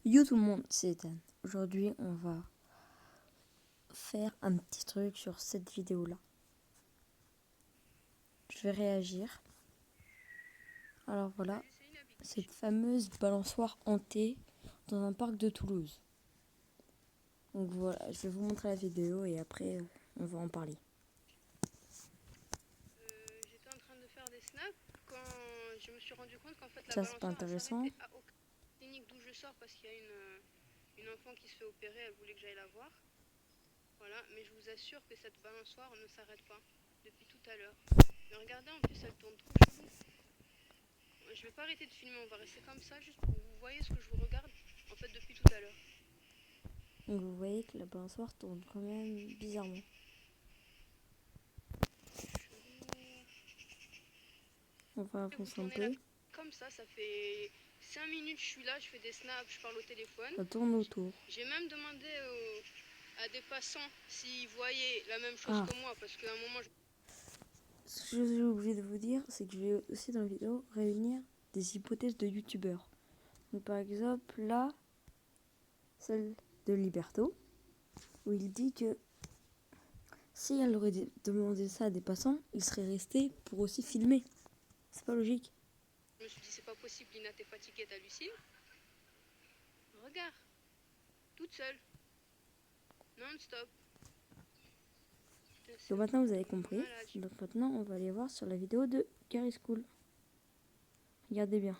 Yo tout le monde, c'est Ethan. Aujourd'hui, on va faire un petit truc sur cette vidéo-là. Je vais réagir. Alors voilà, cette fameuse balançoire hantée dans un parc de Toulouse. Donc voilà, je vais vous montrer la vidéo et après, on va en parler. J'étais en train de faire des snaps quand je me suis rendu compte qu'en fait la Ça, c'est pas balançoire intéressant. s'arrêtait à aucune clinique d'où je sors parce qu'il y a une enfant qui se fait opérer, elle voulait que j'aille la voir. Voilà, mais je vous assure que cette balançoire ne s'arrête pas depuis tout à l'heure. Mais regardez, en plus elle tourne trop chelou. Je vais pas arrêter de filmer, on va rester comme ça juste pour que vous voyez ce que je vous regarde en fait depuis tout à l'heure. Donc vous voyez que la balançoire tourne quand même bizarrement. On va avancer un peu. Comme ça fait 5 minutes je suis là, je fais des snaps, je parle au téléphone. Ça tourne autour. J'ai même demandé à des passants s'ils voyaient la même chose que moi parce qu'à un moment... Ce que j'ai oublié de vous dire, c'est que je vais aussi dans la vidéo réunir des hypothèses de youtubeurs. Donc par exemple, là, celle de Liberto, où il dit que si elle aurait demandé ça à des passants, il serait resté pour aussi filmer. C'est pas logique. Je me suis dit, c'est pas possible, Lina, t'es fatiguée, t'hallucines. Regarde, toute seule, non-stop. Donc maintenant vous avez compris. Donc maintenant on va aller voir sur la vidéo de Gary School. Regardez bien.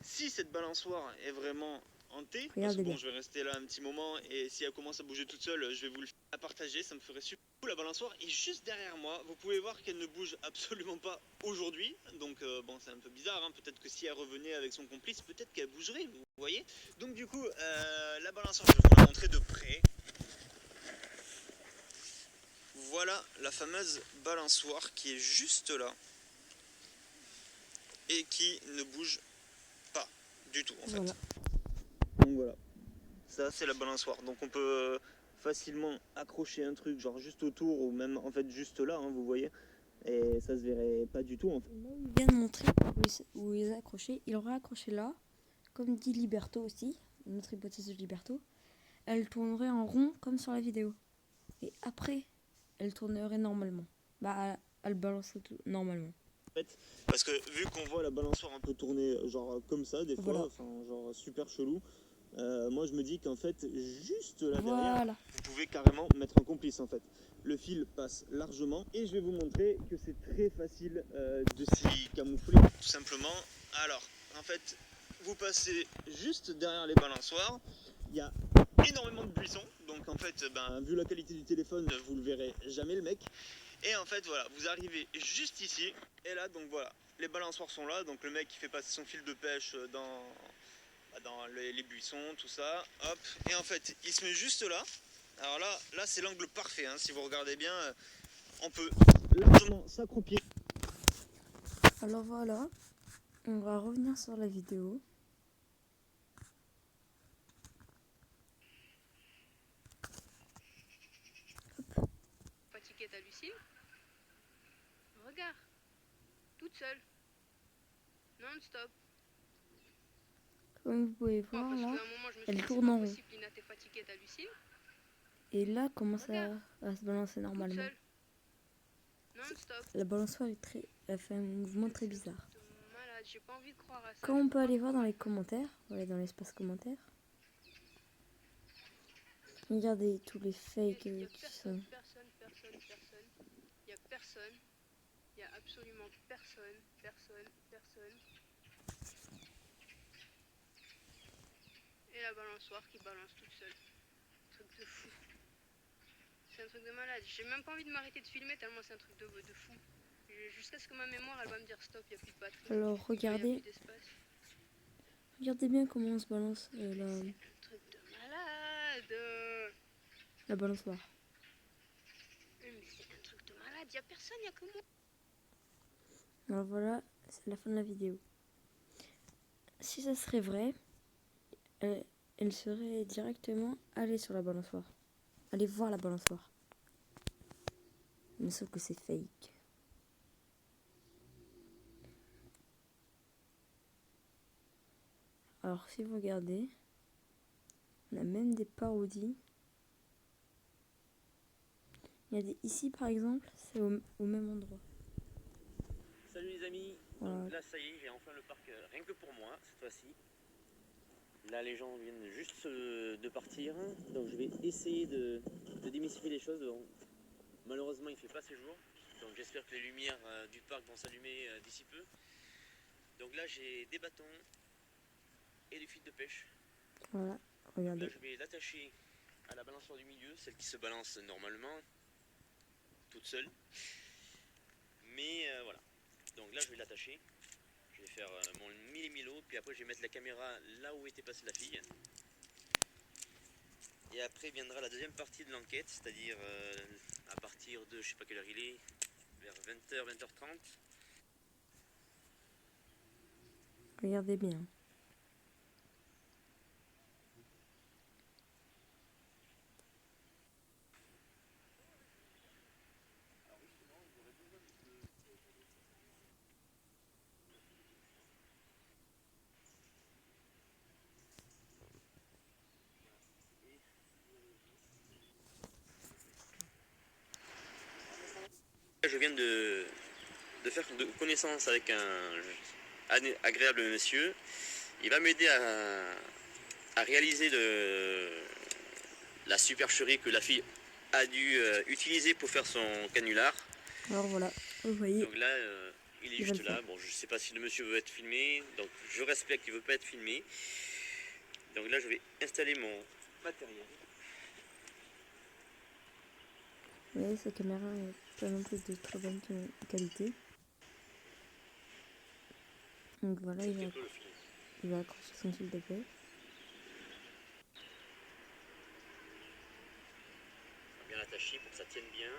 Si cette balançoire est vraiment hantée, parce que bon, je vais rester là un petit moment et si elle commence à bouger toute seule, je vais vous le faire à partager, ça me ferait super cool. La balançoire est juste derrière moi, vous pouvez voir qu'elle ne bouge absolument pas aujourd'hui, donc bon, c'est un peu bizarre, hein. Peut-être que si elle revenait avec son complice, peut-être qu'elle bougerait, vous voyez. Donc du coup, la balançoire, je vais vous la montrer de près. Voilà la fameuse balançoire qui est juste là et qui ne bouge pas du tout en fait. Voilà. Donc voilà, ça c'est la balançoire. Donc on peut facilement accrocher un truc genre juste autour ou même en fait juste là, hein, vous voyez. Et ça se verrait pas du tout en fait. Là où il vient de montrer où il a accroché, il aurait accroché là, comme dit Liberto aussi, notre hypothèse de Liberto. Elle tournerait en rond comme sur la vidéo. Et après, elle tournerait normalement. Bah, elle balancerait tout normalement. Parce que vu qu'on voit la balançoire un peu tourner genre comme ça des fois, enfin genre super chelou, moi je me dis qu'en fait juste là derrière, vous pouvez carrément mettre un complice en fait. Le fil passe largement et je vais vous montrer que c'est très facile de s'y camoufler tout simplement. Alors en fait vous passez juste derrière les balançoires, il y a énormément de buissons, donc en fait vu la qualité du téléphone vous le verrez jamais le mec. Et en fait voilà, vous arrivez juste ici et là donc voilà, les balançoires sont là, donc le mec qui fait passer son fil de pêche dans les buissons, tout ça, hop, et en fait il se met juste là. Alors là c'est l'angle parfait, hein. Si vous regardez bien, on peut largement s'accroupir. Alors voilà, on va revenir sur la vidéo. Fatiguée, t'hallucines. Regarde, toute seule, non-stop. Comme vous pouvez voir parce là, qu'à un moment, je me suis elle dit, tourne en rond. Lina, t'es fatiguée, t'hallucines. Et là commence à se balancer normalement. La balançoire est elle fait un mouvement très bizarre. J'ai pas envie de croire à ça. Comme on peut aller voir dans les commentaires, voilà, dans l'espace commentaire. Regardez tous les fakes qui sont. Personne. Il y a personne. Il y a absolument personne. Et la balançoire qui balance toute seule. Truc de fou. C'est un truc de malade. J'ai même pas envie de m'arrêter de filmer tellement c'est un truc de fou. Jusqu'à ce que ma mémoire elle va me dire stop, il n'y a plus de batterie. Alors regardez. Regardez bien comment on se balance C'est un truc de malade. La balançoire. Mais c'est un truc de malade, il n'y a personne, il n'y a que moi. Alors voilà, c'est la fin de la vidéo. Si ça serait vrai, elle serait directement allée sur la balançoire. Allez voir la balançoire. Mais sauf que c'est fake. Alors si vous regardez, on a même des parodies. Regardez, ici par exemple, c'est au même endroit. Salut les amis, Voilà. donc là ça y est, j'ai enfin le parc rien que pour moi cette fois-ci. Là les gens viennent juste de partir, donc je vais essayer de démystifier les choses. Donc, malheureusement il fait pas ses jours, donc j'espère que les lumières du parc vont s'allumer d'ici peu. Donc là j'ai des bâtons et des fils de pêche. Voilà, Donc regardez. là je vais l'attacher à la balançoire du milieu, celle qui se balance normalement, toute seule. Mais voilà, donc là je vais l'attacher. Je vais faire mon millimilo, puis après je vais mettre la caméra là où était passée la fille. Et après viendra la deuxième partie de l'enquête, c'est-à-dire à partir de, je sais pas quelle heure il est, vers 20h, 20h30. Regardez bien. Je viens de faire connaissance avec un agréable monsieur. Il va m'aider à réaliser la supercherie que la fille a dû utiliser pour faire son canular. Alors voilà, vous voyez. Donc là, il est juste là. Bon, je sais pas si le monsieur veut être filmé, donc je respecte qu'il veut pas être filmé. Donc là, je vais installer mon matériel. Vous voyez, sa caméra est pas non plus de très bonne qualité. Donc voilà, il va accrocher son fil de pêche. Bien attaché pour que ça tienne bien.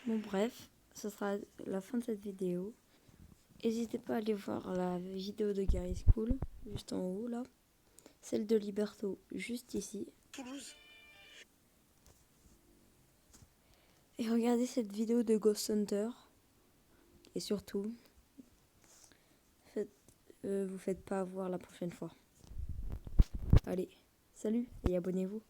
Bon bref, ce sera la fin de cette vidéo. N'hésitez pas à aller voir la vidéo de Gary School, juste en haut là. Celle de Liberto, juste ici. Toulouse. Et regardez cette vidéo de Ghost Hunter. Et surtout, vous faites pas avoir la prochaine fois. Allez, salut et abonnez-vous.